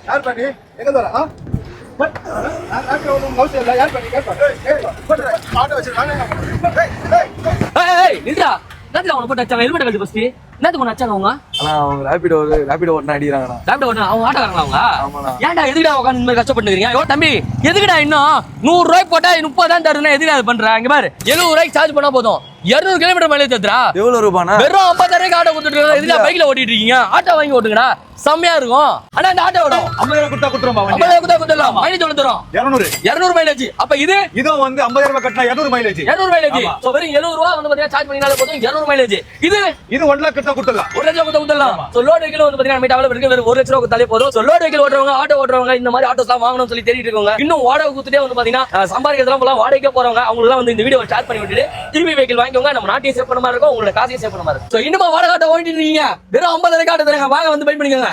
யார் பண்ணி எங்க தர ரேபிடோ ஓட்டுனா அடிக்கிறாங்கண்ணா. அவங்க ஆட்டக்காரங்களா? ஆமாண்ணா. ஏன்டா எதுக்குடா உட்காந்து இந்த மாதிரி கஷ்டப்பட்டுக்கிறீங்க? யோ தம்பி, எதுக்குடா இன்னும் 100 ரூபாய் போட்டா 30 தான் தருதுன்னா எதுக்கு அது பண்ற? இங்க பாரு, 70 ரூபாய்க்கு சார்ஜ் பண்ணா போதும், 200 கிலோமீட்டர் மைலேஜ் தருதுடா. எவ்வளவு ரூபாண்ணா? வெறும் 50 ரூபாய்க்கு ஆட்டோ கொடுத்துட்டு இதுல பைக்ல ஓட்டிட்டு இருக்கீங்க. ஆட்டோ வாங்கி ஓட்டுங்கடா, செம்மையா இருக்கும். ஆனா இந்த ஆட்டோ விடும் 50,000 கொடுத்தா கொடுத்துறோம். 50,000 கொடுத்தா கொடுத்துடலாம். மைலேஜ் எவ்வளவு தரும்? 200 மைலேஜ். அப்ப இதுவும் வந்து 50,000 கட்டினா 200 மைலேஜ். 200 மைலேஜ். சோ வெறும் 70 ரூபாய் வந்து பாத்தீங்கன்னா சார்ஜ் பண்ணினாலே போதும், 200 மைலேஜ். இது 1 லட்சம் கட்டா கொடுத்துடலாம். 1 லட்சம் கொடுத்துடலாம். சோ லோட் வெஹிக்கிள் வந்து பாத்தீங்கன்னா மீட் அவைலபிள் இருக்கு. வெறும் 1 லட்சம் ரூபாய் கொடுத்தாலே போதும். சோ லோட் வெஹிக்கிள் ஓட்டுறவங்க, ஆட்டோ ஓட்டுறவங்க, இந்த மாதிரி ஆட்டோஸ் எல்லாம் வாங்கணும்னு சொல்லி தேடிட்டு இருக்கவங்க, இன்னும் வாடகை கொடுத்துட்டே வந்து பாத்தீங்கன்னா சம்பாதிக்கிறதுலாம் போலாம், வாடகைக்கே போறவங்க அவங்க எல்லாம் வந்து இந்த வீடியோ ஷேர் பண்ணி விட்டுட்டு டிவி வெஹிக்கிள் வாங்கிக்கோங்க. நம்ம நாட்டையும் சேவ் பண்ண மாதிரி இருக்கும், உங்களோட காசையும் சேவ் பண்ண மாதிரி இருக்கும். சோ இன்னும் வாடகை ஆட்டோ ஓட்டிட்டு இருக்கீங்க, வெறும் 50 ஆட்டோ தரங்க, வாங்க வந்து பை பண்ணிக்கோங்க.